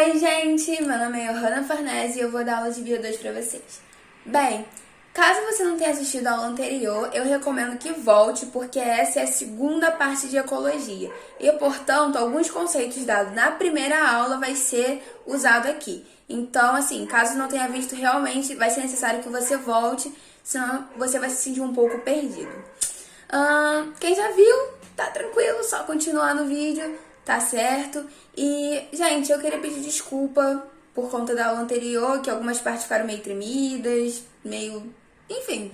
Oi, gente! Meu nome é Johanna Farnese e eu vou dar aula de Bio 2 pra vocês. Bem, caso você não tenha assistido a aula anterior, eu recomendo que volte, porque essa é a segunda parte de ecologia. E, portanto, alguns conceitos dados na primeira aula vai ser usado aqui. Então, assim, caso não tenha visto, realmente vai ser necessário que você volte, senão você vai se sentir um pouco perdido. Quem já viu, tá tranquilo, só continuar no vídeo, tá certo? E, gente, eu queria pedir desculpa por conta da aula anterior, que algumas partes ficaram meio tremidas, meio, enfim,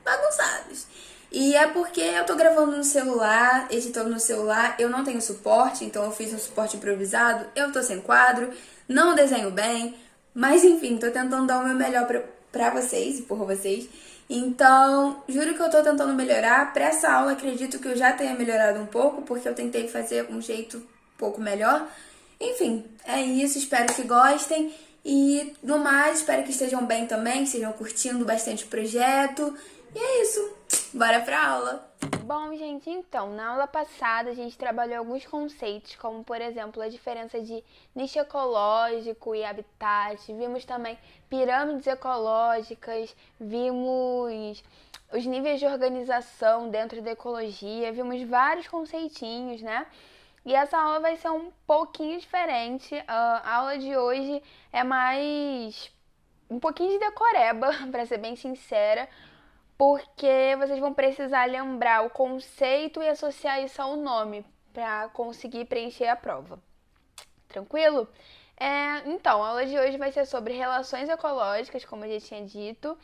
bagunçadas. E é porque eu tô gravando no celular, editando no celular, eu não tenho suporte, então eu fiz um suporte improvisado, eu tô sem quadro, não desenho bem, mas enfim, tô tentando dar o meu melhor pra vocês e por vocês. Então, juro que eu tô tentando melhorar. Para essa aula, acredito que eu já tenha melhorado um pouco, porque eu tentei fazer um jeito um pouco melhor. Enfim, é isso. Espero que gostem. E, no mais, espero que estejam bem também, que estejam curtindo bastante o projeto. E é isso. Bora pra aula! Bom, gente, então, na aula passada a gente trabalhou alguns conceitos, como, por exemplo, a diferença de nicho ecológico e habitat. Vimos também pirâmides ecológicas, vimos os níveis de organização dentro da ecologia, vimos vários conceitinhos, né? E essa aula vai ser um pouquinho diferente. A aula de hoje é mais um pouquinho de decoreba, para ser bem sincera, porque vocês vão precisar lembrar o conceito e associar isso ao nome para conseguir preencher a prova. Tranquilo? Então, a aula de hoje vai ser sobre relações ecológicas, como eu já tinha dito,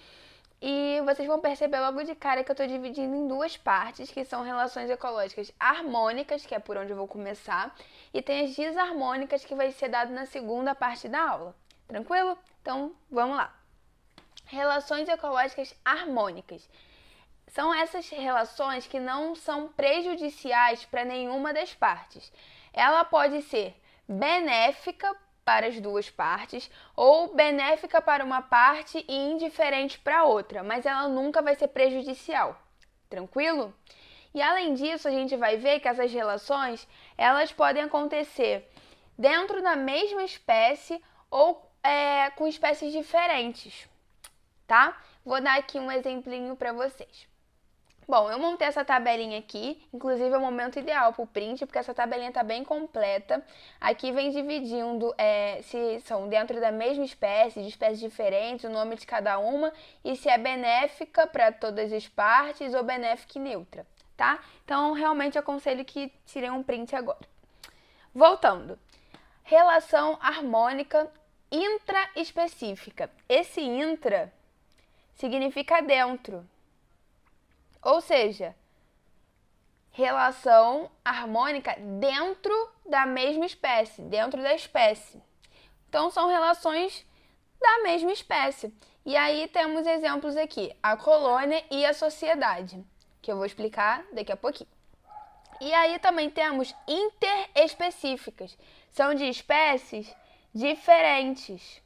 e vocês vão perceber logo de cara que eu estou dividindo em duas partes, que são relações ecológicas harmônicas, que é por onde eu vou começar, e tem as desarmônicas, que vai ser dado na segunda parte da aula. Tranquilo? Então, vamos lá. Relações ecológicas harmônicas. São essas relações que não são prejudiciais para nenhuma das partes. Ela pode ser benéfica para as duas partes ou benéfica para uma parte e indiferente para a outra, mas ela nunca vai ser prejudicial. Tranquilo? E além disso, a gente vai ver que essas relações, elas podem acontecer dentro da mesma espécie ou com espécies diferentes, tá? Vou dar aqui um exemplinho para vocês. Bom, eu montei essa tabelinha aqui, inclusive é o momento ideal para o print, porque essa tabelinha está bem completa. Aqui vem dividindo se são dentro da mesma espécie, de espécies diferentes, o nome de cada uma, e se é benéfica para todas as partes ou benéfica e neutra, tá? Então, realmente aconselho que tirem um print agora. Voltando. Relação harmônica intraespecífica. Esse intra significa dentro. Ou seja, relação harmônica dentro da mesma espécie, dentro da espécie. Então, são relações da mesma espécie. E aí temos exemplos aqui, a colônia e a sociedade, que eu vou explicar daqui a pouquinho. E aí também temos interespecíficas, são de espécies diferentes.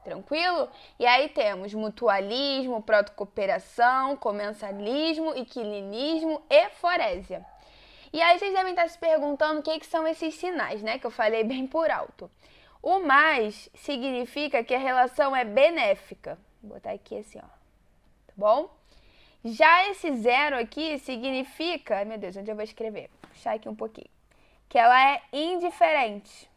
Tranquilo? E aí temos mutualismo, protocooperação, comensalismo, equilinismo e forésia. E aí vocês devem estar se perguntando o que são esses sinais, né? Que eu falei bem por alto. O mais significa que a relação é benéfica. Vou botar aqui assim, ó. Tá bom? Já esse zero aqui significa... Ai, meu Deus, onde eu vou escrever? Vou puxar aqui um pouquinho. Que ela é indiferente.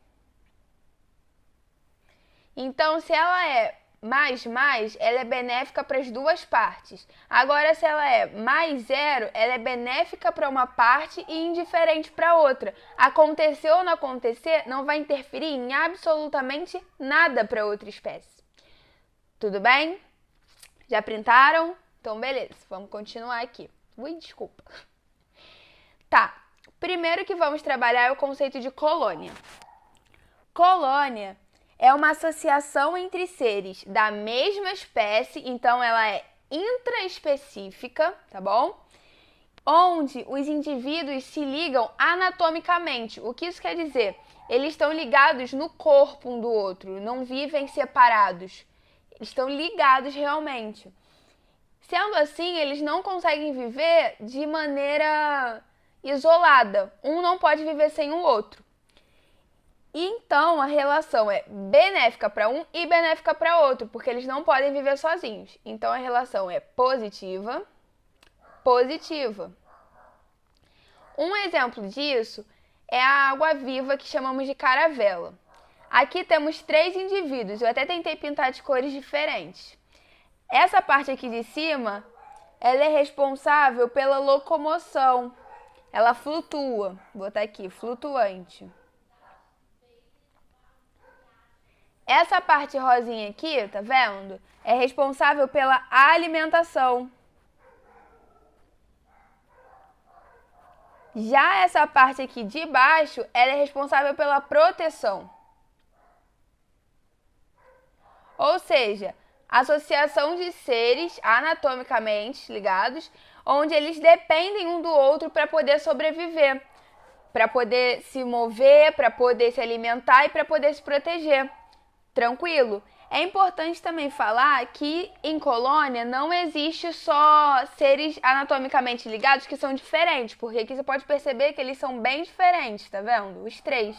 Então, se ela é mais, ela é benéfica para as duas partes. Agora, se ela é mais zero, ela é benéfica para uma parte e indiferente para outra. Acontecer ou não acontecer, não vai interferir em absolutamente nada para outra espécie. Tudo bem? Já printaram? Então, beleza. Vamos continuar aqui. Ui, desculpa. Tá. Primeiro que vamos trabalhar é o conceito de colônia. Colônia é uma associação entre seres da mesma espécie, então ela é intraespecífica, tá bom? Onde os indivíduos se ligam anatomicamente. O que isso quer dizer? Eles estão ligados no corpo um do outro, não vivem separados. Eles estão ligados realmente. Sendo assim, eles não conseguem viver de maneira isolada. Um não pode viver sem o outro. Então, a relação é benéfica para um e benéfica para outro, porque eles não podem viver sozinhos. Então, a relação é positiva, positiva. Um exemplo disso é a água-viva que chamamos de caravela. Aqui temos 3 indivíduos, eu até tentei pintar de cores diferentes. Essa parte aqui de cima, ela é responsável pela locomoção. Ela flutua. Vou botar aqui, flutuante. Essa parte rosinha aqui, tá vendo? É responsável pela alimentação. Já essa parte aqui de baixo, ela é responsável pela proteção. Ou seja, associação de seres anatomicamente ligados, onde eles dependem um do outro para poder sobreviver, para poder se mover, para poder se alimentar e para poder se proteger. Tranquilo? É importante também falar que em colônia não existe só seres anatomicamente ligados que são diferentes, porque aqui você pode perceber que eles são bem diferentes, tá vendo? Os 3.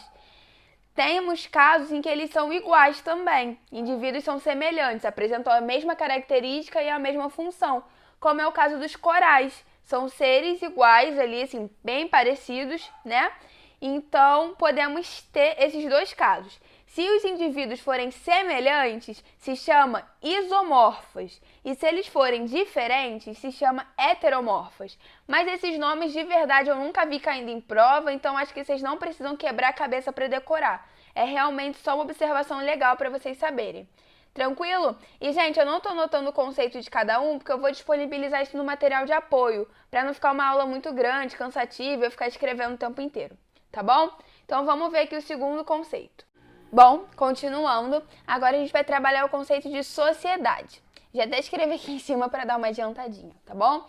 Temos casos em que eles são iguais também. Indivíduos são semelhantes, apresentam a mesma característica e a mesma função, como é o caso dos corais. São seres iguais ali, assim, bem parecidos, né? Então, podemos ter esses 2 casos. Se os indivíduos forem semelhantes, se chama isomorfas. E se eles forem diferentes, se chama heteromorfas. Mas esses nomes de verdade eu nunca vi caindo em prova, então acho que vocês não precisam quebrar a cabeça para decorar. É realmente só uma observação legal para vocês saberem. Tranquilo? E, gente, eu não estou anotando o conceito de cada um, porque eu vou disponibilizar isso no material de apoio, para não ficar uma aula muito grande, cansativa e eu ficar escrevendo o tempo inteiro. Tá bom? Então, vamos ver aqui o segundo conceito. Bom, continuando, agora a gente vai trabalhar o conceito de sociedade. Já até escrevi aqui em cima para dar uma adiantadinha, tá bom?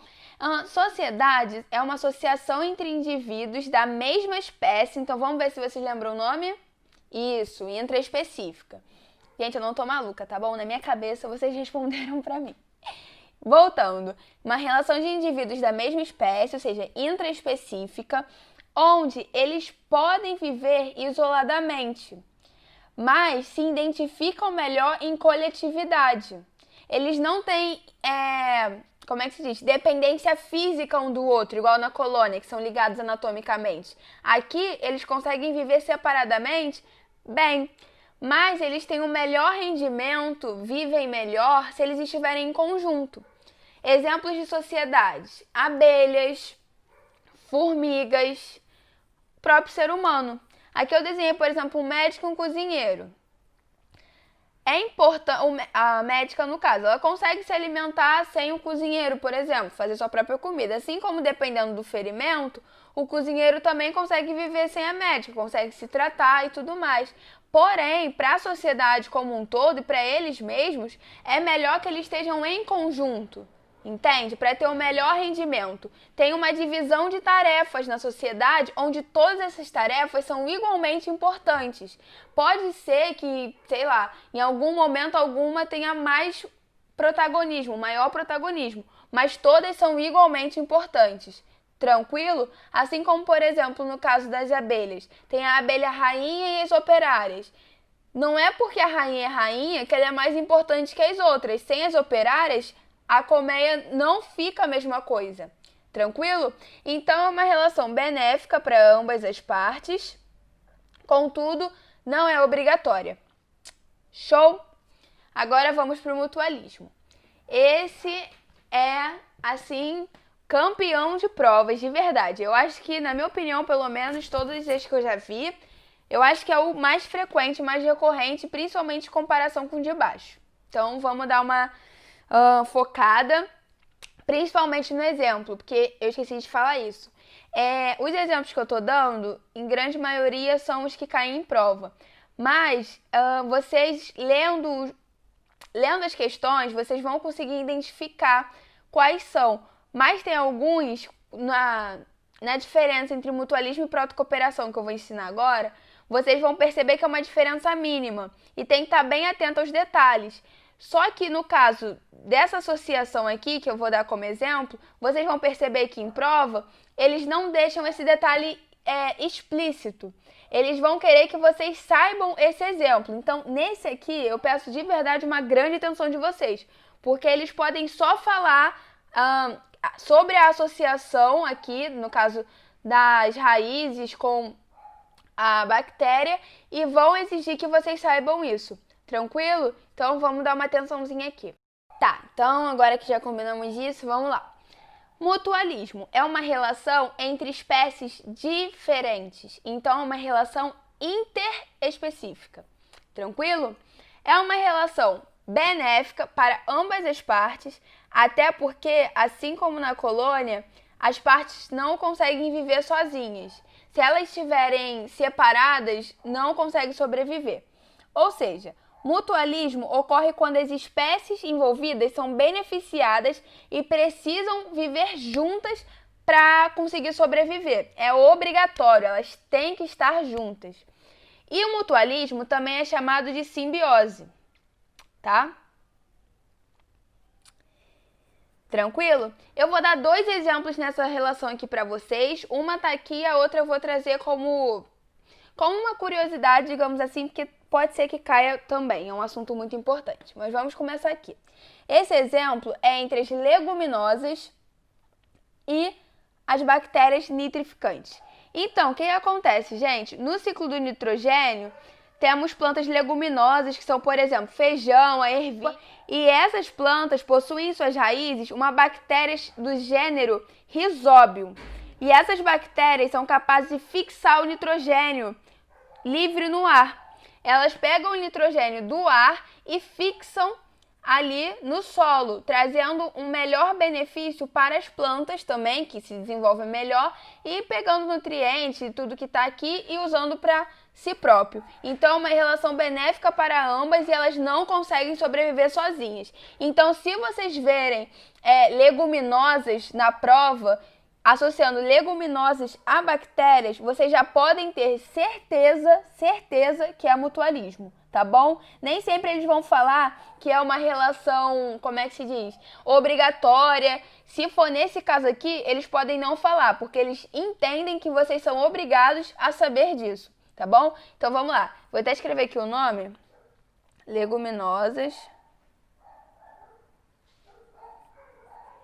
Sociedade é uma associação entre indivíduos da mesma espécie, então vamos ver se vocês lembram o nome? Isso, intraespecífica. Gente, eu não tô maluca, tá bom? Na minha cabeça vocês responderam para mim. Voltando, uma relação de indivíduos da mesma espécie, ou seja, intraespecífica, onde eles podem viver isoladamente, mas se identificam melhor em coletividade. Eles não têm, como é que se diz? Dependência física um do outro, igual na colônia, que são ligados anatomicamente. Aqui, eles conseguem viver separadamente, bem, mas eles têm um melhor rendimento, vivem melhor, se eles estiverem em conjunto. Exemplos de sociedades: abelhas, formigas, próprio ser humano. Aqui eu desenhei, por exemplo, um médico e um cozinheiro. É importante, a médica, no caso, ela consegue se alimentar sem o cozinheiro, por exemplo, fazer sua própria comida. Assim como, dependendo do ferimento, o cozinheiro também consegue viver sem a médica, consegue se tratar e tudo mais. Porém, para a sociedade como um todo e para eles mesmos, é melhor que eles estejam em conjunto. Entende? Para ter o melhor rendimento. Tem uma divisão de tarefas na sociedade onde todas essas tarefas são igualmente importantes. Pode ser que, sei lá, em algum momento alguma tenha mais protagonismo, maior protagonismo, mas todas são igualmente importantes. Tranquilo? Assim como, por exemplo, no caso das abelhas. Tem a abelha rainha e as operárias. Não é porque a rainha é rainha que ela é mais importante que as outras. Sem as operárias, a colmeia não fica a mesma coisa. Tranquilo? Então, é uma relação benéfica para ambas as partes. Contudo, não é obrigatória. Show? Agora vamos para o mutualismo. Esse é, assim, campeão de provas, de verdade. Eu acho que, na minha opinião, pelo menos, todas as que eu já vi, eu acho que é o mais frequente, mais recorrente, principalmente em comparação com o de baixo. Então, vamos dar uma focada, principalmente no exemplo, porque eu esqueci de falar isso. Os exemplos que eu tô dando, em grande maioria, são os que caem em prova. Mas, vocês lendo as questões, vocês vão conseguir identificar quais são. Mas tem alguns, na diferença entre mutualismo e protocooperação, que eu vou ensinar agora, vocês vão perceber que é uma diferença mínima. E tem que estar bem atento aos detalhes. Só que no caso dessa associação aqui, que eu vou dar como exemplo, vocês vão perceber que em prova, eles não deixam esse detalhe explícito. eles vão querer que vocês saibam esse exemplo. Então, nesse aqui, eu peço de verdade uma grande atenção de vocês, porque eles podem só falar sobre a associação aqui, no caso das raízes com a bactéria, e vão exigir que vocês saibam isso. Tranquilo? Então, vamos dar uma atençãozinha aqui. Tá, então agora que já combinamos isso, vamos lá. Mutualismo é uma relação entre espécies diferentes, então é uma relação interespecífica. Tranquilo? É uma relação benéfica para ambas as partes, até porque, assim como na colônia, as partes não conseguem viver sozinhas. Se elas estiverem separadas, não conseguem sobreviver. Ou seja, mutualismo ocorre quando as espécies envolvidas são beneficiadas e precisam viver juntas para conseguir sobreviver. É obrigatório, elas têm que estar juntas. E o mutualismo também é chamado de simbiose, tá? Tranquilo? Eu vou dar 2 exemplos nessa relação aqui para vocês. Uma tá aqui, a outra eu vou trazer como uma curiosidade, digamos assim, porque pode ser que caia também, é um assunto muito importante. Mas vamos começar aqui. Esse exemplo é entre as leguminosas e as bactérias nitrificantes. Então, o que acontece, gente? No ciclo do nitrogênio, temos plantas leguminosas, que são, por exemplo, feijão, a ervilha. E essas plantas possuem em suas raízes uma bactéria do gênero Rhizobium. E essas bactérias são capazes de fixar o nitrogênio livre no ar. Elas pegam o nitrogênio do ar e fixam ali no solo, trazendo um melhor benefício para as plantas também, que se desenvolvem melhor, e pegando nutrientes e tudo que está aqui e usando para si próprio. Então, é uma relação benéfica para ambas e elas não conseguem sobreviver sozinhas. Então, se vocês verem leguminosas na prova, associando leguminosas a bactérias, vocês já podem ter certeza que é mutualismo, tá bom? Nem sempre eles vão falar que é uma relação, como é que se diz? Obrigatória. Se for nesse caso aqui, eles podem não falar, porque eles entendem que vocês são obrigados a saber disso, tá bom? Então vamos lá. Vou até escrever aqui o nome. Leguminosas.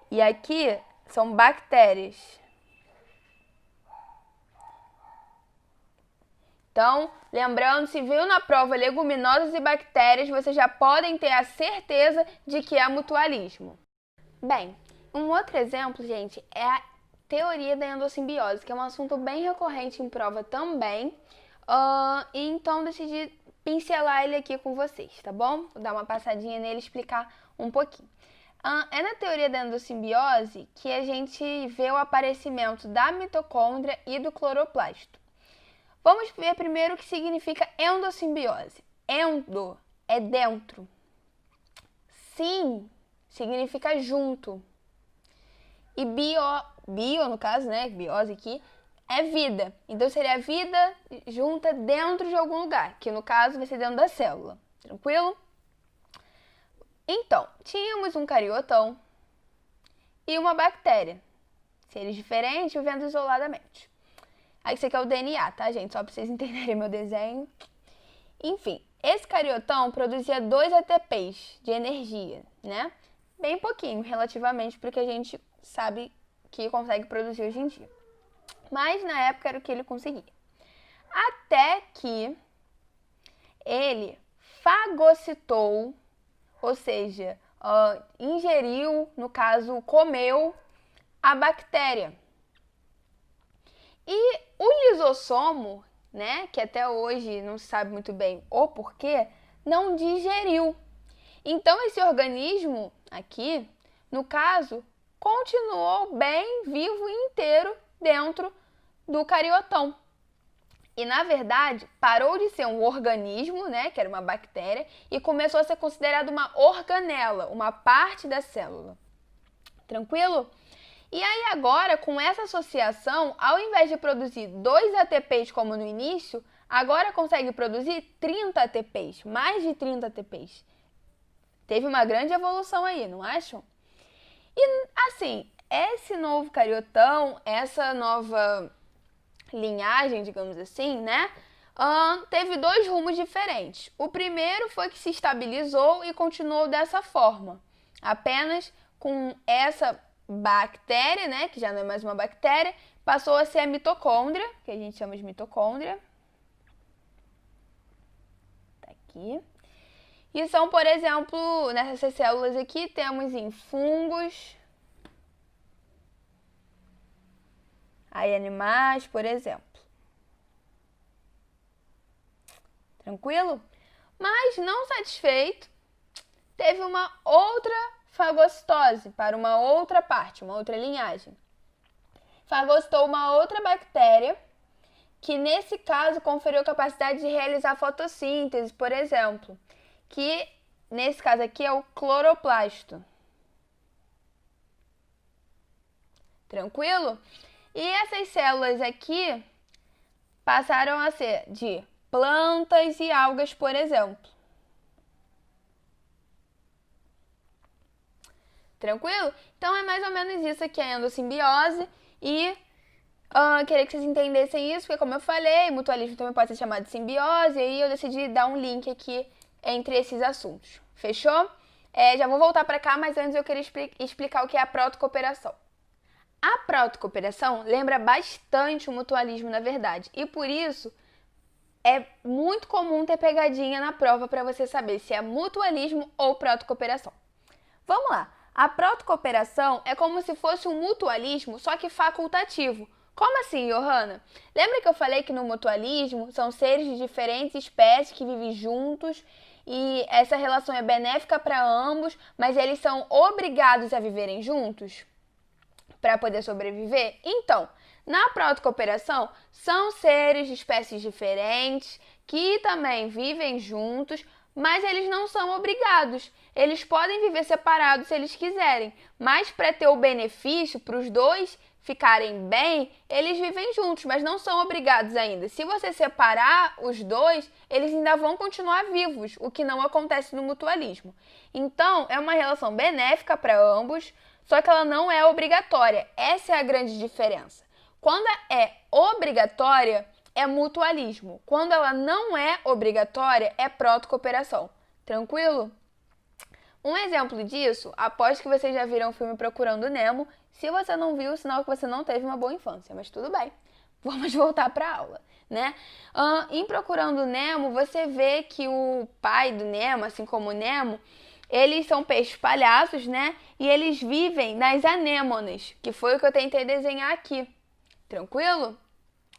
E aqui são bactérias. Então, lembrando, se viu na prova leguminosas e bactérias, vocês já podem ter a certeza de que é mutualismo. Bem, um outro exemplo, gente, é a teoria da endossimbiose, que é um assunto bem recorrente em prova também. E então decidi pincelar ele aqui com vocês, tá bom? Vou dar uma passadinha nele e explicar um pouquinho. É na teoria da endossimbiose que a gente vê o aparecimento da mitocôndria e do cloroplasto. Vamos ver primeiro o que significa endossimbiose. Endo é dentro. Sim significa junto. E bio no caso, né, biose aqui, é vida. Então seria vida junta dentro de algum lugar, que no caso vai ser dentro da célula. Tranquilo? Então, tínhamos um cariotão e uma bactéria. Seres diferentes vivendo isoladamente. Aí isso aqui é o DNA, tá, gente? Só pra vocês entenderem meu desenho. Enfim, esse cariotão produzia 2 ATPs de energia, né? Bem pouquinho, relativamente, porque a gente sabe que consegue produzir hoje em dia. Mas na época era o que ele conseguia. Até que ele fagocitou, ou seja, ingeriu, no caso, comeu a bactéria. E o lisossomo, né, que até hoje não se sabe muito bem o porquê, não digeriu. Então, esse organismo aqui, no caso, continuou bem vivo e inteiro dentro do cariotão. E, na verdade, parou de ser um organismo, né, que era uma bactéria, e começou a ser considerado uma organela, uma parte da célula. Tranquilo? E aí agora, com essa associação, ao invés de produzir 2 ATPs como no início, agora consegue produzir 30 ATPs, mais de 30 ATPs. Teve uma grande evolução aí, não acham? E assim, esse novo cariotão, essa nova linhagem, digamos assim, né? teve dois rumos diferentes. O primeiro foi que se estabilizou e continuou dessa forma, apenas com essa bactéria, né, que já não é mais uma bactéria, passou a ser a mitocôndria, que a gente chama de mitocôndria. Tá aqui. E são, por exemplo, nessas células aqui, temos em fungos, aí animais, por exemplo. Tranquilo? Mas, não satisfeito, teve uma outra fagocitose para uma outra parte, uma outra linhagem. Fagocitou uma outra bactéria que, nesse caso, conferiu capacidade de realizar fotossíntese, por exemplo, que, nesse caso aqui, é o cloroplasto. Tranquilo? E essas células aqui passaram a ser de plantas e algas, por exemplo. Tranquilo? Então é mais ou menos isso aqui, a endossimbiose. E queria que vocês entendessem isso, porque como eu falei, mutualismo também pode ser chamado de simbiose, e aí eu decidi dar um link aqui entre esses assuntos. Fechou? Já vou voltar para cá, mas antes eu queria explicar o que é a protocooperação. A protocooperação lembra bastante o mutualismo, na verdade, e por isso é muito comum ter pegadinha na prova para você saber se é mutualismo ou protocooperação. Vamos lá. A protocooperação é como se fosse um mutualismo, só que facultativo. Como assim, Johanna? Lembra que eu falei que no mutualismo são seres de diferentes espécies que vivem juntos e essa relação é benéfica para ambos, mas eles são obrigados a viverem juntos para poder sobreviver? Então, na protocooperação, são seres de espécies diferentes que também vivem juntos, mas eles não são obrigados. Eles podem viver separados se eles quiserem, mas para ter o benefício, para os dois ficarem bem, eles vivem juntos, mas não são obrigados ainda. Se você separar os dois, eles ainda vão continuar vivos, o que não acontece no mutualismo. Então, é uma relação benéfica para ambos, só que ela não é obrigatória. Essa é a grande diferença. Quando é obrigatória, é mutualismo. Quando ela não é obrigatória, é protocooperação. Tranquilo? Um exemplo disso, aposto que vocês já viram o filme Procurando Nemo. Se você não viu, sinal que você não teve uma boa infância, mas tudo bem. Vamos voltar para a aula, né? Em Procurando Nemo, você vê que o pai do Nemo, assim como o Nemo, eles são peixes palhaços, né? E eles vivem nas anêmonas, que foi o que eu tentei desenhar aqui. Tranquilo?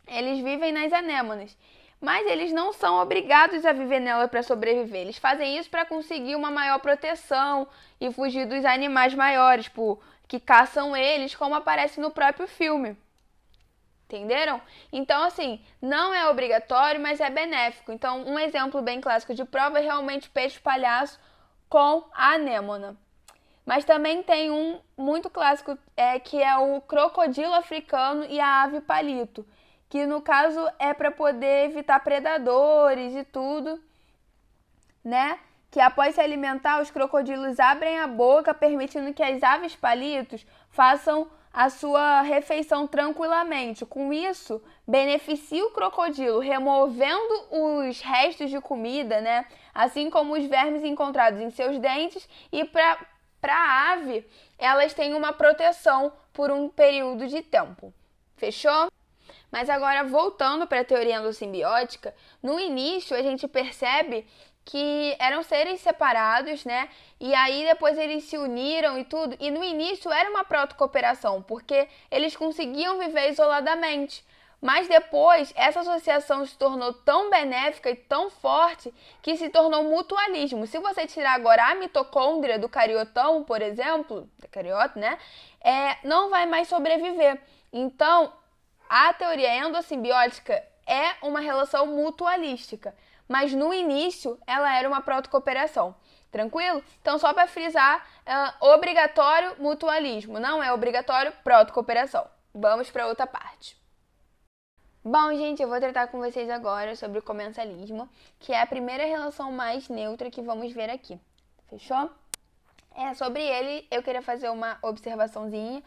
Eles vivem nas anêmonas. Mas eles não são obrigados a viver nela para sobreviver. Eles fazem isso para conseguir uma maior proteção e fugir dos animais maiores, que caçam eles, como aparece no próprio filme. Entenderam? Então, assim, não é obrigatório, mas é benéfico. Então, um exemplo bem clássico de prova é realmente peixe palhaço com a anêmona. Mas também tem um muito clássico, que é o crocodilo africano e a ave palito, que no caso é para poder evitar predadores e tudo, né? Que após se alimentar, os crocodilos abrem a boca, permitindo que as aves palitos façam a sua refeição tranquilamente. Com isso, beneficia o crocodilo, removendo os restos de comida, né? Assim como os vermes encontrados em seus dentes, e para a ave, elas têm uma proteção por um período de tempo. Fechou? Mas agora, voltando para a teoria endossimbiótica, no início a gente percebe que eram seres separados, né? E aí depois eles se uniram e tudo. E no início era uma protocooperação, porque eles conseguiam viver isoladamente. Mas depois essa associação se tornou tão benéfica e tão forte que se tornou mutualismo. Se você tirar agora a mitocôndria do cariotão, por exemplo, da cariota, né? Não vai mais sobreviver. Então, a teoria endossimbiótica é uma relação mutualística, mas no início ela era uma protocooperação. Tranquilo? Então, só para frisar, obrigatório mutualismo, não é obrigatório protocooperação. Vamos para outra parte. Bom, gente, eu vou tratar com vocês agora sobre o comensalismo, que é a primeira relação mais neutra que vamos ver aqui. Fechou? Sobre ele, eu queria fazer uma observaçãozinha.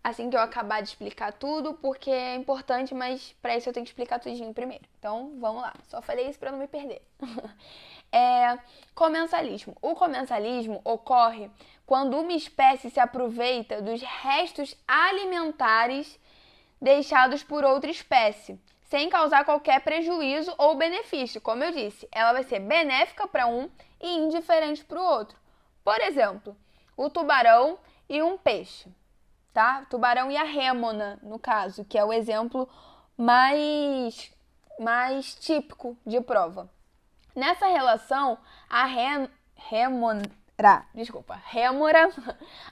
assim que eu acabar de explicar tudo, porque é importante, mas para isso eu tenho que explicar tudinho primeiro. Então, vamos lá. Só falei isso para não me perder. Comensalismo. O comensalismo ocorre quando uma espécie se aproveita dos restos alimentares deixados por outra espécie, sem causar qualquer prejuízo ou benefício. Como eu disse, ela vai ser benéfica para um e indiferente para o outro. Por exemplo, o tubarão e um peixe. Tá? Tubarão e a rêmona, no caso, que é o exemplo mais típico de prova. Nessa relação, a rêmora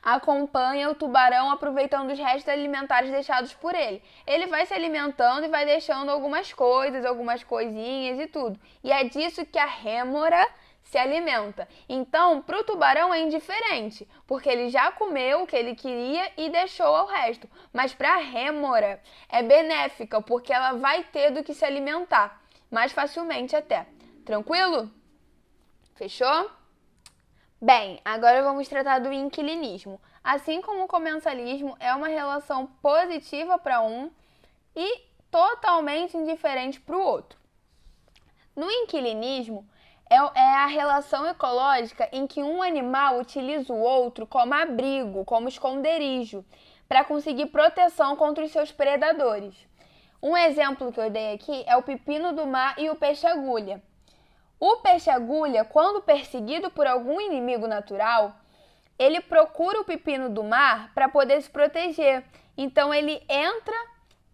acompanha o tubarão aproveitando os restos alimentares deixados por ele. Ele vai se alimentando e vai deixando algumas coisas, algumas coisinhas e tudo. E é disso que a rêmora se alimenta. Então, para o tubarão é indiferente, porque ele já comeu o que ele queria e deixou o resto. Mas para a rêmora é benéfica, porque ela vai ter do que se alimentar, mais facilmente até. Tranquilo? Fechou? Bem, agora vamos tratar do inquilinismo. Assim como o comensalismo é uma relação positiva para um e totalmente indiferente para o outro. No inquilinismo, é a relação ecológica em que um animal utiliza o outro como abrigo, como esconderijo, para conseguir proteção contra os seus predadores. Um exemplo que eu dei aqui é o pepino do mar e o peixe-agulha. O peixe-agulha, quando perseguido por algum inimigo natural, ele procura o pepino do mar para poder se proteger. Então ele entra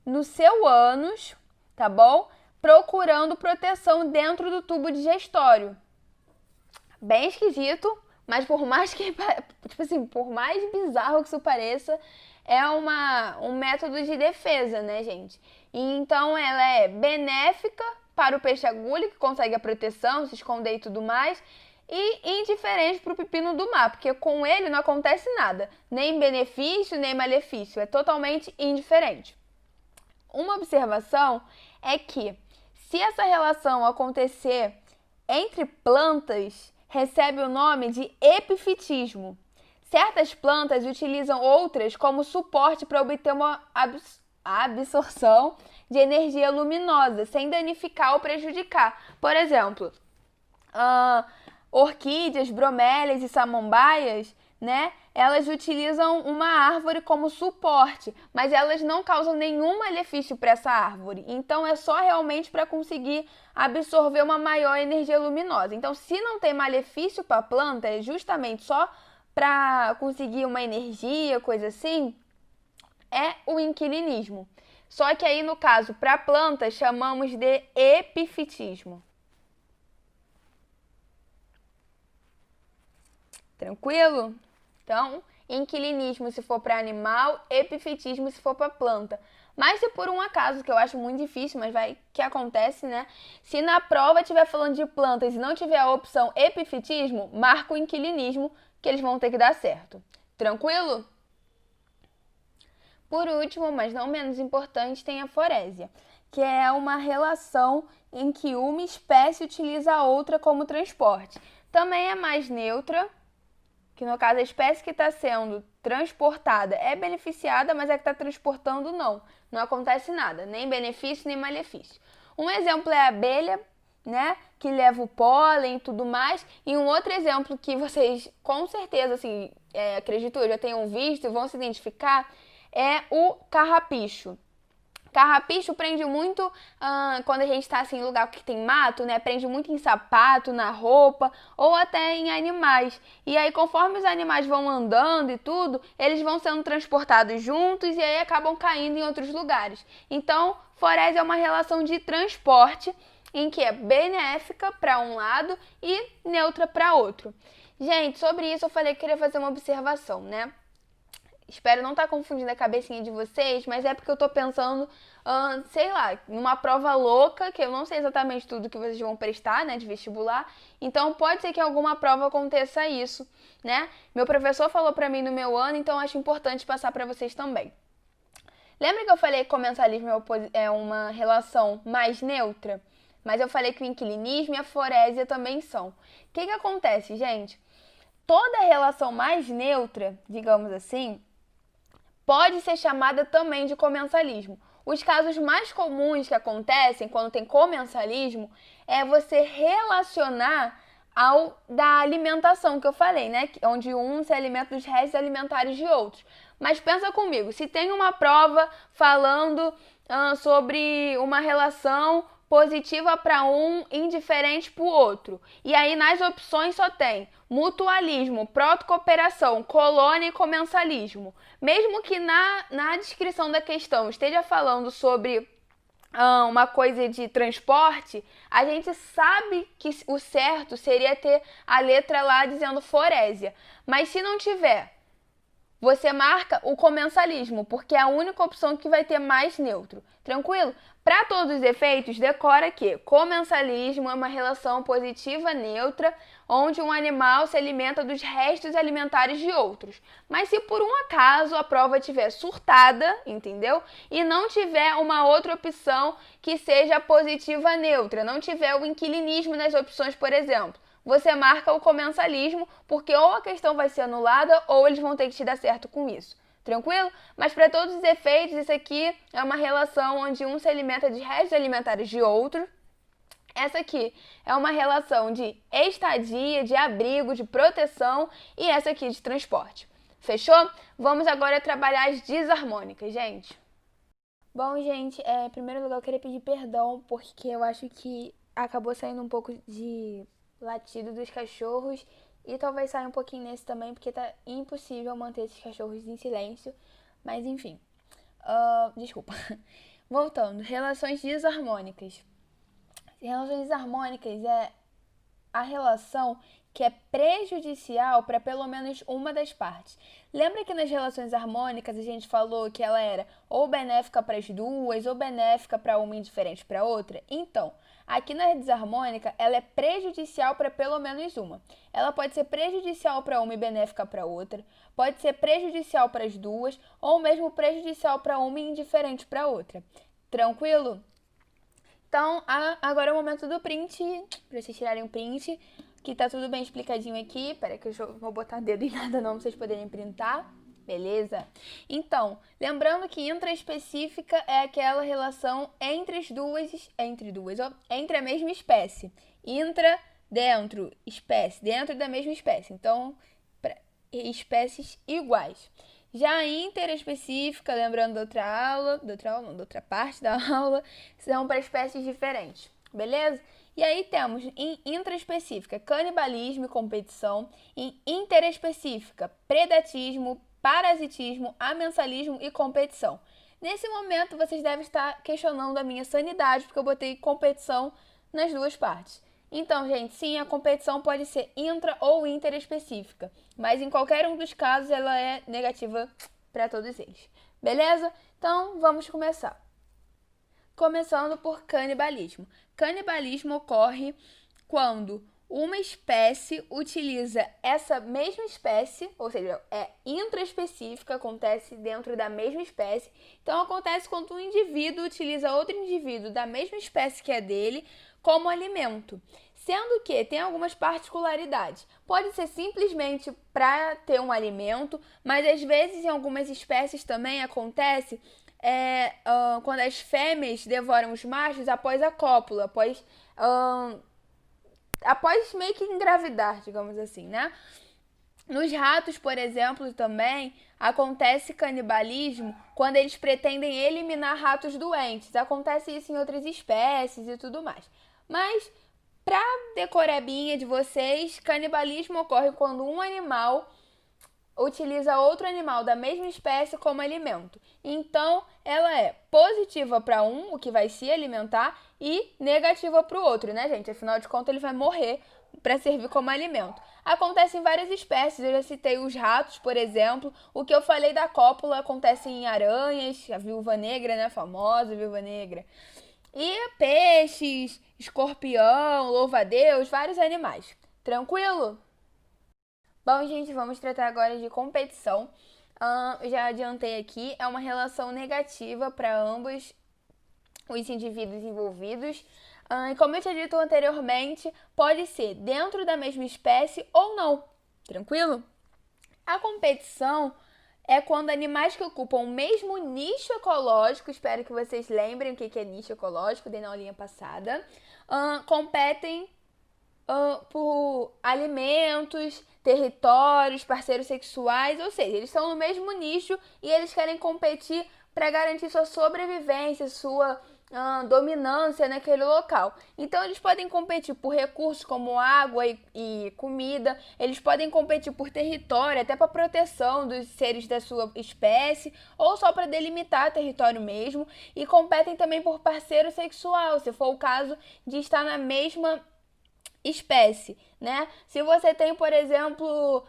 no seu ânus, tá bom? Procurando proteção dentro do tubo digestório. Bem esquisito, mas por mais bizarro que isso pareça, é um método de defesa, né, gente? E então ela é benéfica para o peixe-agulha, que consegue a proteção, se esconder e tudo mais, e indiferente para o pepino do mar, porque com ele não acontece nada, nem benefício, nem malefício, é totalmente indiferente. Uma observação é que, se essa relação acontecer entre plantas, recebe o nome de epifitismo. Certas plantas utilizam outras como suporte para obter uma absorção de energia luminosa, sem danificar ou prejudicar. Por exemplo, orquídeas, bromélias e samambaias, né? Elas utilizam uma árvore como suporte, mas elas não causam nenhum malefício para essa árvore. Então, é só realmente para conseguir absorver uma maior energia luminosa. Então, se não tem malefício para a planta, é justamente só para conseguir uma energia, coisa assim, é o inquilinismo. Só que aí, no caso, para a planta, chamamos de epifitismo. Tranquilo? Então, inquilinismo se for para animal, epifitismo se for para planta. Mas se por um acaso, que eu acho muito difícil, mas vai que acontece, né? Se na prova estiver falando de plantas e não tiver a opção epifitismo, marca o inquilinismo, que eles vão ter que dar certo. Tranquilo? Por último, mas não menos importante, tem a forésia, que é uma relação em que uma espécie utiliza a outra como transporte. Também é mais neutra, que no caso a espécie que está sendo transportada é beneficiada, mas a que está transportando não. Não acontece nada, nem benefício nem malefício. Um exemplo é a abelha, né, que leva o pólen e tudo mais. E um outro exemplo que vocês com certeza, assim, acredito eu, já tenham visto e vão se identificar, é o carrapicho. Carrapicho prende muito quando a gente está assim, em lugar que tem mato, né? Prende muito em sapato, na roupa ou até em animais. E aí, conforme os animais vão andando e tudo, eles vão sendo transportados juntos e aí acabam caindo em outros lugares. Então, forésia é uma relação de transporte em que é benéfica para um lado e neutra para outro. Gente, sobre isso eu falei que queria fazer uma observação, né? Espero não estar confundindo a cabecinha de vocês, mas é porque eu tô pensando, sei lá, numa prova louca, que eu não sei exatamente tudo que vocês vão prestar, né, de vestibular. Então, pode ser que em alguma prova aconteça isso, né? Meu professor falou pra mim no meu ano, então acho importante passar pra vocês também. Lembra que eu falei que o comensalismo é uma relação mais neutra? Mas eu falei que o inquilinismo e a forésia também são. O que acontece, gente? Toda relação mais neutra, digamos assim, pode ser chamada também de comensalismo. Os casos mais comuns que acontecem quando tem comensalismo é você relacionar ao da alimentação que eu falei, né? Onde um se alimenta dos restos alimentares de outros. Mas pensa comigo, se tem uma prova falando sobre uma relação positiva para um, indiferente para o outro. E aí nas opções só tem mutualismo, protocooperação, colônia e comensalismo. Mesmo que na descrição da questão esteja falando sobre uma coisa de transporte, a gente sabe que o certo seria ter a letra lá dizendo forésia. Mas se não tiver, você marca o comensalismo, porque é a única opção que vai ter mais neutro. Tranquilo? Para todos os efeitos, decora que comensalismo é uma relação positiva neutra, onde um animal se alimenta dos restos alimentares de outros. Mas se por um acaso a prova estiver surtada, entendeu? E não tiver uma outra opção que seja positiva neutra, não tiver o inquilinismo nas opções, por exemplo, você marca o comensalismo, porque ou a questão vai ser anulada ou eles vão ter que te dar certo com isso. Tranquilo? Mas para todos os efeitos, isso aqui é uma relação onde um se alimenta de restos alimentares de outro. Essa aqui é uma relação de estadia, de abrigo, de proteção, e essa aqui de transporte. Fechou? Vamos agora trabalhar as desarmônicas, gente. Bom, gente, em primeiro lugar eu queria pedir perdão, porque eu acho que acabou saindo um pouco de latido dos cachorros, e talvez saia um pouquinho nesse também, porque tá impossível manter esses cachorros em silêncio. Mas enfim. Desculpa. Voltando. Relações desarmônicas. Relações desarmônicas é a relação que é prejudicial para pelo menos uma das partes. Lembra que nas relações harmônicas a gente falou que ela era ou benéfica para as duas, ou benéfica para uma e indiferente para outra? Então, aqui na desarmônica, ela é prejudicial para pelo menos uma. Ela pode ser prejudicial para uma e benéfica para outra, pode ser prejudicial para as duas, ou mesmo prejudicial para uma e indiferente para outra. Tranquilo? Então, agora é o momento do print, para vocês tirarem o print, que tá tudo bem explicadinho aqui. Pera que eu vou botar dedo em nada não, pra vocês poderem printar. Beleza? Então, lembrando que intraespecífica é aquela relação entre a mesma espécie. Intra, dentro, espécie, dentro da mesma espécie. Então, espécies iguais. Já a interespecífica, lembrando da outra parte da aula, são para espécies diferentes, beleza? E aí temos em intraespecífica canibalismo e competição, em interespecífica predatismo, parasitismo, amensalismo e competição. Nesse momento vocês devem estar questionando a minha sanidade, porque eu botei competição nas duas partes. Então, gente, sim, a competição pode ser intra ou interespecífica, mas em qualquer um dos casos ela é negativa para todos eles. Beleza? Então, vamos começar. Começando por canibalismo. Canibalismo ocorre quando uma espécie utiliza essa mesma espécie, ou seja, é intraespecífica, acontece dentro da mesma espécie. Então, acontece quando um indivíduo utiliza outro indivíduo da mesma espécie que é dele como alimento. Sendo que tem algumas particularidades. Pode ser simplesmente para ter um alimento, mas às vezes em algumas espécies também acontece quando as fêmeas devoram os machos após a cópula, após meio que engravidar, digamos assim, né? Nos ratos, por exemplo, também acontece canibalismo quando eles pretendem eliminar ratos doentes. Acontece isso em outras espécies e tudo mais. Mas, para decorebinha de vocês, canibalismo ocorre quando um animal utiliza outro animal da mesma espécie como alimento. Então, ela é positiva para um, o que vai se alimentar, e negativa para o outro, né, gente? Afinal de contas, ele vai morrer para servir como alimento. Acontece em várias espécies, eu já citei os ratos, por exemplo. O que eu falei da cópula acontece em aranhas, a viúva negra, né, a famosa viúva negra. E peixes, escorpião, louva-a-Deus, vários animais. Tranquilo? Bom, gente, vamos tratar agora de competição. Já adiantei aqui, é uma relação negativa para ambos os indivíduos envolvidos. E como eu tinha dito anteriormente, pode ser dentro da mesma espécie ou não. Tranquilo? A competição é quando animais que ocupam o mesmo nicho ecológico, espero que vocês lembrem o que é nicho ecológico, dei na aulinha passada, competem por alimentos, territórios, parceiros sexuais, ou seja, eles estão no mesmo nicho e eles querem competir para garantir sua sobrevivência, sua dominância naquele local. Então eles podem competir por recursos como água e comida, eles podem competir por território, até para proteção dos seres da sua espécie, ou só para delimitar território mesmo, e competem também por parceiro sexual, se for o caso de estar na mesma espécie, né? Se você tem, por exemplo,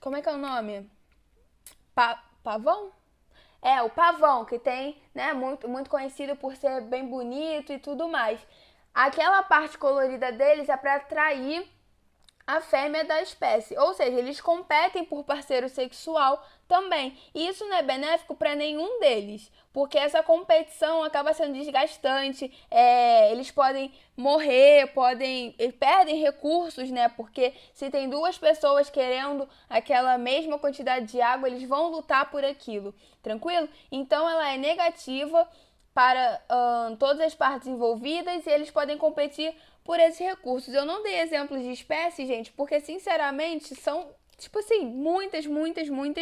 como é que é o nome? Pavão? O pavão, que tem, né, muito conhecido por ser bem bonito e tudo mais. Aquela parte colorida deles é para atrair a fêmea da espécie, ou seja, eles competem por parceiro sexual também. E isso não é benéfico para nenhum deles, porque essa competição acaba sendo desgastante, eles podem morrer, perdem recursos, né? Porque se tem duas pessoas querendo aquela mesma quantidade de água, eles vão lutar por aquilo, tranquilo? Então ela é negativa para todas as partes envolvidas e eles podem competir por esses recursos. Eu não dei exemplos de espécies, gente, porque sinceramente são, tipo assim, muitas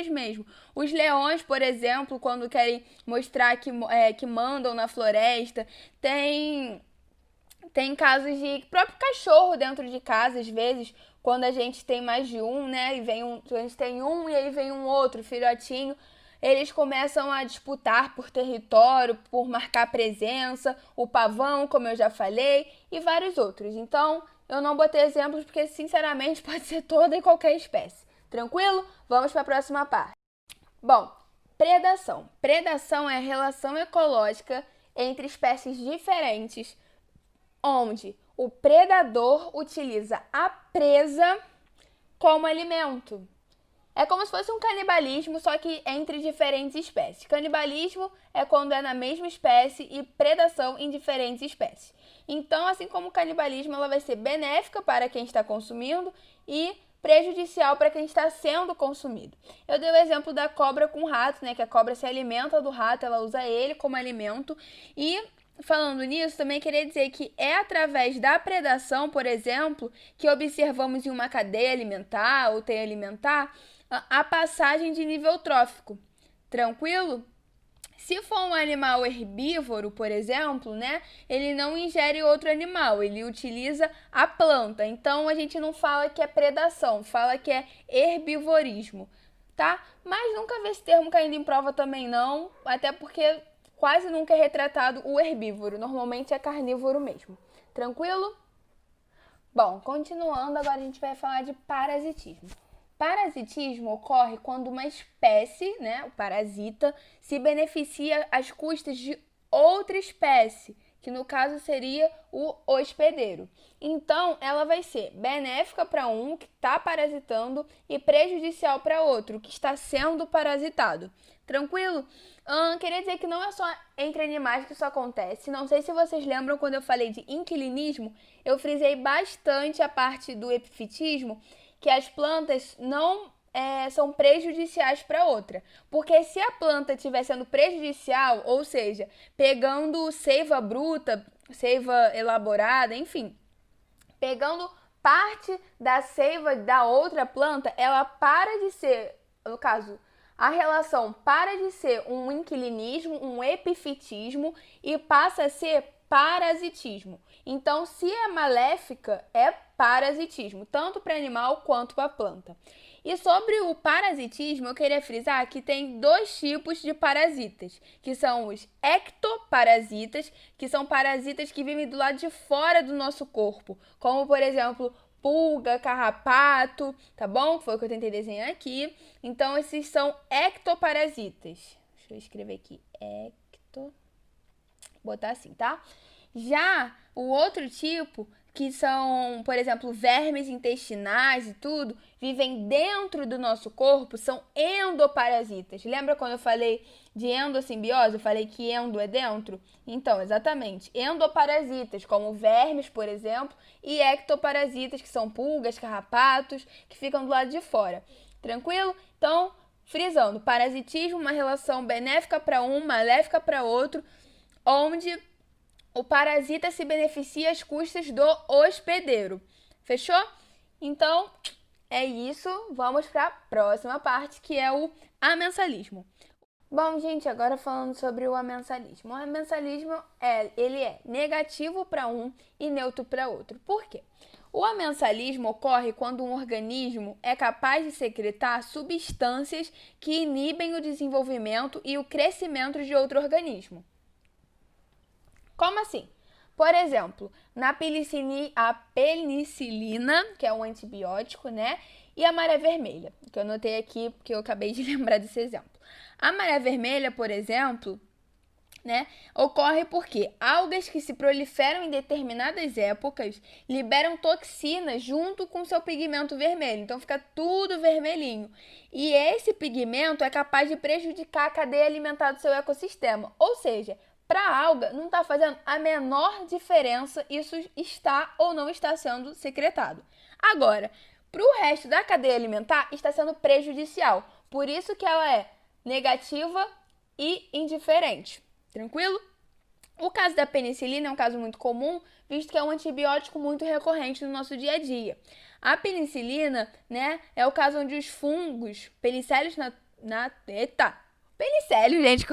mesmo. Os leões, por exemplo, quando querem mostrar que mandam na floresta, tem casos de próprio cachorro dentro de casa, às vezes, quando a gente tem mais de um, né, e a gente tem um e aí vem um outro filhotinho, eles começam a disputar por território, por marcar presença, o pavão, como eu já falei, e vários outros. Então, eu não botei exemplos porque, sinceramente, pode ser toda e qualquer espécie. Tranquilo? Vamos para a próxima parte. Bom, predação. Predação é a relação ecológica entre espécies diferentes, onde o predador utiliza a presa como alimento. É como se fosse um canibalismo, só que entre diferentes espécies. Canibalismo é quando é na mesma espécie e predação em diferentes espécies. Então, assim como o canibalismo, ela vai ser benéfica para quem está consumindo e prejudicial para quem está sendo consumido. Eu dei o exemplo da cobra com rato, né? Que a cobra se alimenta do rato, ela usa ele como alimento. E falando nisso, também queria dizer que é através da predação, por exemplo, que observamos em uma cadeia alimentar ou teia alimentar a passagem de nível trófico. Tranquilo? Se for um animal herbívoro, por exemplo, né, ele não ingere outro animal, ele utiliza a planta. Então a gente não fala que é predação, fala que é herbivorismo, tá? Mas nunca vi esse termo caindo em prova também não, até porque quase nunca é retratado o herbívoro, normalmente é carnívoro mesmo. Tranquilo? Bom, continuando, agora a gente vai falar de parasitismo. Parasitismo ocorre quando uma espécie, né, o parasita, se beneficia às custas de outra espécie, que no caso seria o hospedeiro. Então, ela vai ser benéfica para um que está parasitando e prejudicial para outro que está sendo parasitado. Tranquilo? Queria dizer que não é só entre animais que isso acontece. Não sei se vocês lembram quando eu falei de inquilinismo, eu frisei bastante a parte do epifitismo, que as plantas não são prejudiciais para outra. Porque se a planta estiver sendo prejudicial, ou seja, pegando seiva bruta, seiva elaborada, enfim, pegando parte da seiva da outra planta, ela para de ser, no caso, a relação para de ser um inquilinismo, um epifitismo e passa a ser parasitismo. Então, se é maléfica, é parasitismo, tanto para animal quanto para planta. E sobre o parasitismo, eu queria frisar que tem dois tipos de parasitas, que são os ectoparasitas, que são parasitas que vivem do lado de fora do nosso corpo, como, por exemplo, pulga, carrapato, tá bom? Foi o que eu tentei desenhar aqui. Então, esses são ectoparasitas. Deixa eu escrever aqui, botar assim, tá? Já o outro tipo, que são, por exemplo, vermes intestinais e tudo, vivem dentro do nosso corpo, são endoparasitas. Lembra quando eu falei de endossimbiose? Eu falei que endo é dentro? Então, exatamente. Endoparasitas, como vermes, por exemplo, e ectoparasitas, que são pulgas, carrapatos, que ficam do lado de fora. Tranquilo? Então, Frisando, parasitismo, uma relação benéfica para um, maléfica para outro, onde o parasita se beneficia às custas do hospedeiro. Fechou? Então, é isso. Vamos para a próxima parte, que é o amensalismo. Bom, gente, agora falando sobre o amensalismo. O amensalismo ele é negativo para um e neutro para outro. Por quê? O amensalismo ocorre quando um organismo é capaz de secretar substâncias que inibem o desenvolvimento e o crescimento de outro organismo. Como assim? Por exemplo, a penicilina, que é um antibiótico, né? E a maré vermelha, que eu anotei aqui porque eu acabei de lembrar desse exemplo. A maré vermelha, por exemplo, né, ocorre porque algas que se proliferam em determinadas épocas liberam toxinas junto com seu pigmento vermelho. Então fica tudo vermelhinho. E esse pigmento é capaz de prejudicar a cadeia alimentar do seu ecossistema. Ou seja, para a alga não está fazendo a menor diferença isso está ou não está sendo secretado. Agora, para o resto da cadeia alimentar está sendo prejudicial. Por isso que ela é negativa e indiferente. Tranquilo? O caso da penicilina é um caso muito comum, visto que é um antibiótico muito recorrente no nosso dia a dia. A penicilina, né, é o caso onde os fungos, penicélios penicélio, gente,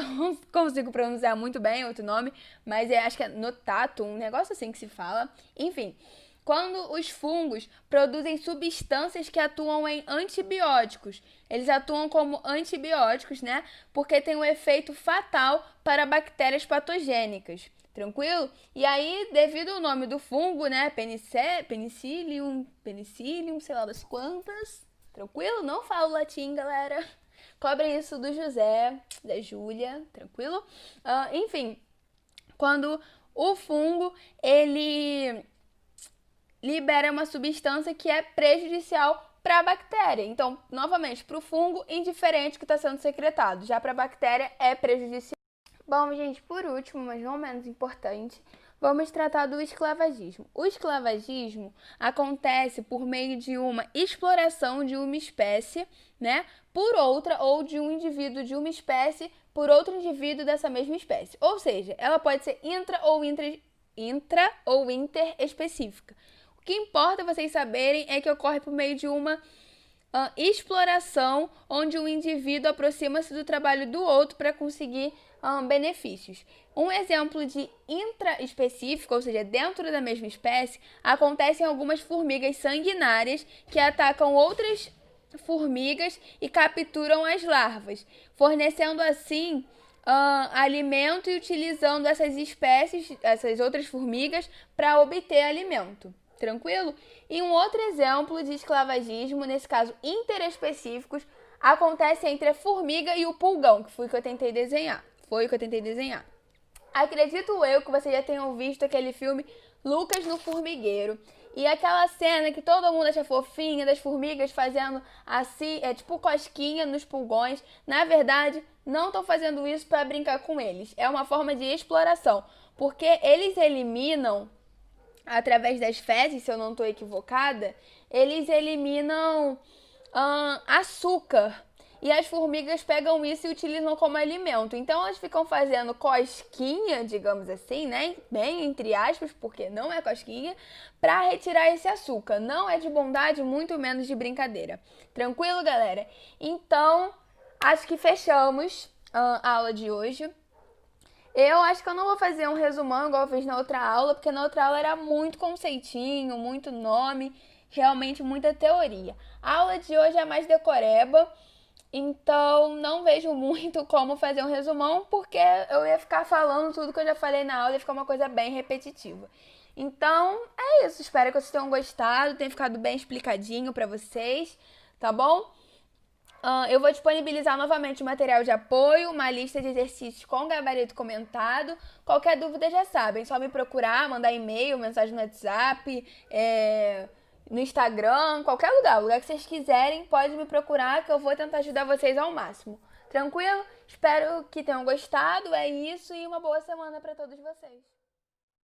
consigo pronunciar muito bem outro nome, mas acho que é notato, um negócio assim que se fala. Enfim, quando os fungos produzem substâncias que atuam em antibióticos. Eles atuam como antibióticos, né? Porque tem um efeito fatal para bactérias patogênicas. Tranquilo? E aí, devido ao nome do fungo, né? Penicillium, sei lá das quantas. Tranquilo? Não falo latim, galera. Cobrem isso do José, da Júlia. Tranquilo? Enfim, quando o fungo, ele libera uma substância que é prejudicial para a bactéria. Então, novamente, para o fungo, indiferente que está sendo secretado. Já para a bactéria, é prejudicial. Bom, gente, por último, mas não menos importante, vamos tratar do esclavagismo. O esclavagismo acontece por meio de uma exploração de uma espécie, né, por outra, ou de um indivíduo de uma espécie por outro indivíduo dessa mesma espécie. Ou seja, ela pode ser intra ou interespecífica. O que importa vocês saberem é que ocorre por meio de uma exploração, onde um indivíduo aproxima-se do trabalho do outro para conseguir benefícios. Um exemplo de intraespecífico, ou seja, dentro da mesma espécie, acontece em algumas formigas sanguinárias que atacam outras formigas e capturam as larvas, fornecendo assim alimento e utilizando essas outras formigas para obter alimento. Tranquilo? E um outro exemplo de esclavagismo, nesse caso interespecíficos, acontece entre a formiga e o pulgão, que foi o que eu tentei desenhar. Acredito eu que vocês já tenham visto aquele filme Lucas no Formigueiro. E aquela cena que todo mundo acha fofinha, das formigas fazendo assim, tipo cosquinha nos pulgões. Na verdade, não estão fazendo isso para brincar com eles. É uma forma de exploração, porque eles eliminam, através das fezes, se eu não estou equivocada, eles eliminam açúcar. E as formigas pegam isso e utilizam como alimento. Então, elas ficam fazendo cosquinha, digamos assim, né? Bem entre aspas, porque não é cosquinha, para retirar esse açúcar. Não é de bondade, muito menos de brincadeira. Tranquilo, galera? Então, acho que fechamos a aula de hoje. Eu acho que eu não vou fazer um resumão igual eu fiz na outra aula, porque na outra aula era muito conceitinho, muito nome, realmente muita teoria. A aula de hoje é mais decoreba. Então, não vejo muito como fazer um resumão, porque eu ia ficar falando tudo que eu já falei na aula e ficar uma coisa bem repetitiva. Então, é isso. Espero que vocês tenham gostado, tenha ficado bem explicadinho pra vocês, tá bom? Eu vou disponibilizar novamente o material de apoio, uma lista de exercícios com gabarito comentado. Qualquer dúvida já sabem, só me procurar, mandar e-mail, mensagem no WhatsApp, no Instagram, qualquer lugar. O lugar que vocês quiserem, pode me procurar que eu vou tentar ajudar vocês ao máximo. Tranquilo? Espero que tenham gostado. É isso e uma boa semana para todos vocês.